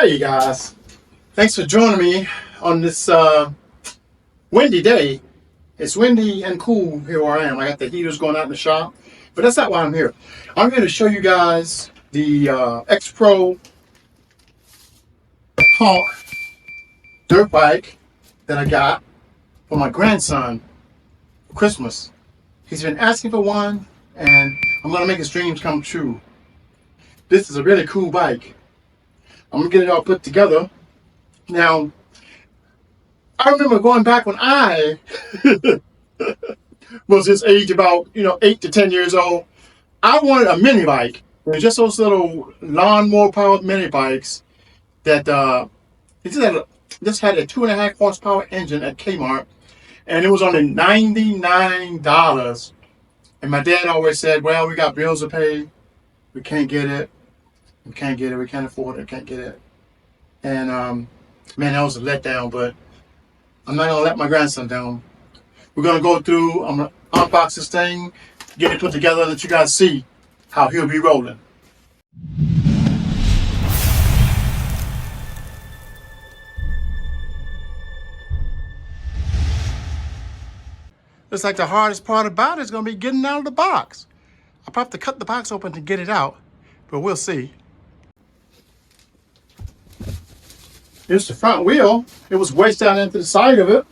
Hey guys, thanks for joining me on this windy day. It's windy and cool here where I am. I got the heaters going out in the shop, but that's not why I'm here. I'm here to show you guys the Xpro Hawk dirt bike that I got for my grandson for Christmas. He's been asking for one, and I'm gonna make his dreams come true. This is a really cool bike. I'm gonna get it all put together. Now, I remember going back when I was his age, about 8 to 10 years old. I wanted a mini bike. It was just those little lawnmower powered mini bikes that it just had a 2.5 horsepower engine at Kmart, and it was only $99. And my dad always said, "Well, we got bills to pay. We can't get it. We can't get it. We can't afford it. Can't get it." And man, that was a letdown. But I'm not gonna let my grandson down. We're gonna go through. I'm gonna unbox this thing, get it put together, let you guys see how he'll be rolling. Looks like the hardest part about it is gonna be getting out of the box. I'll probably have to cut the box open to get it out, but we'll see. Here's the front wheel. It was wedged down into the side of it.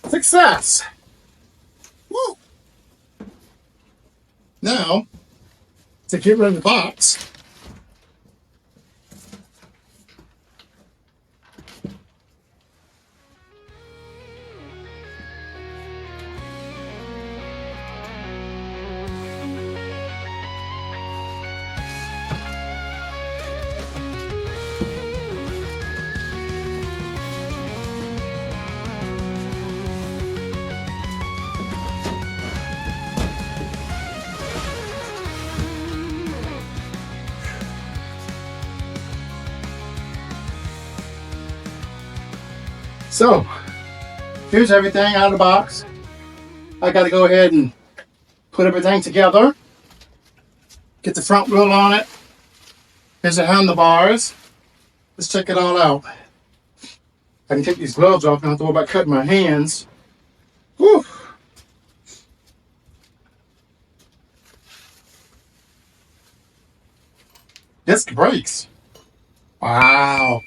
Success! Woo! Now, to get rid of the box, so here's everything out of the box. I got to go ahead and put everything together. Get the front wheel on it. Here's the handlebars. Let's check it all out. I can take these gloves off. I don't have to worry about cutting my hands. Whew. Disc brakes. Wow.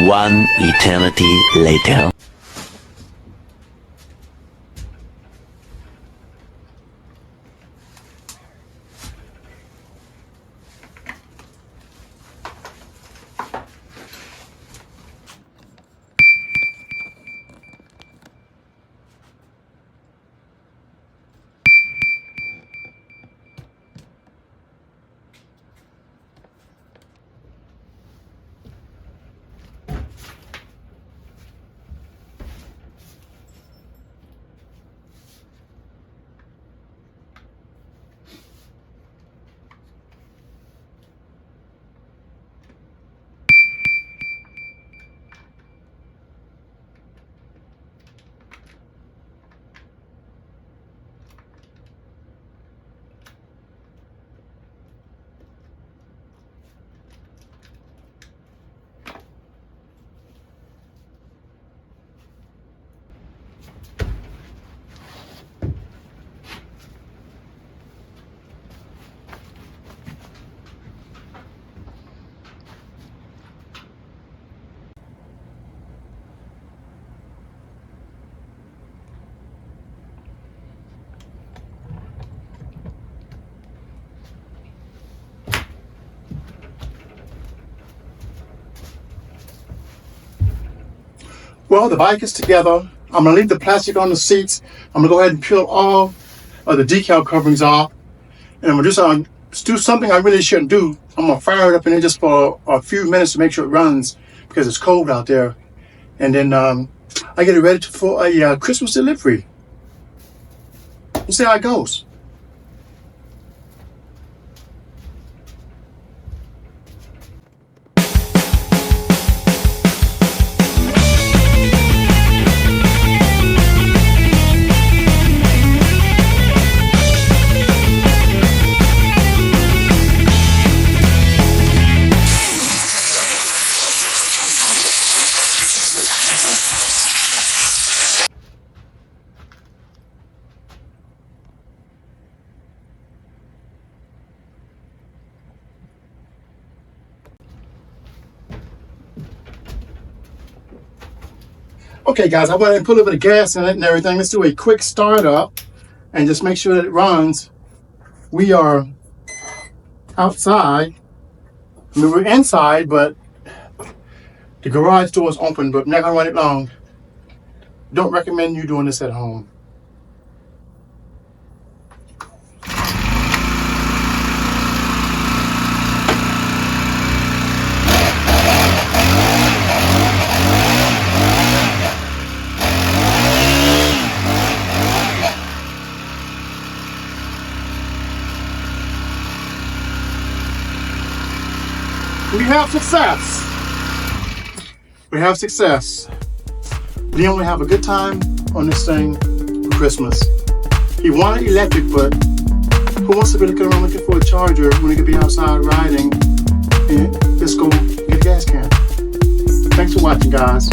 One eternity later. Well, the bike is together. I'm gonna leave the plastic on the seats. I'm gonna go ahead and peel all of the decal coverings off. And I'm gonna do something I really shouldn't do. I'm gonna fire it up in there just for a few minutes to make sure it runs because it's cold out there. And then I get it ready for a Christmas delivery. We'll see how it goes. Okay guys, I went ahead and put a little bit of gas in it and everything. Let's do a quick startup and just make sure that it runs. We are outside. I mean, we're inside, but the garage door is open, but I'm not gonna run it long. Don't recommend you doing this at home. We have success. We have success. Leon will have a good time on this thing for Christmas. He wanted electric, but who wants to be looking around looking for a charger when he could be outside riding and just go get a gas can? Thanks for watching, guys.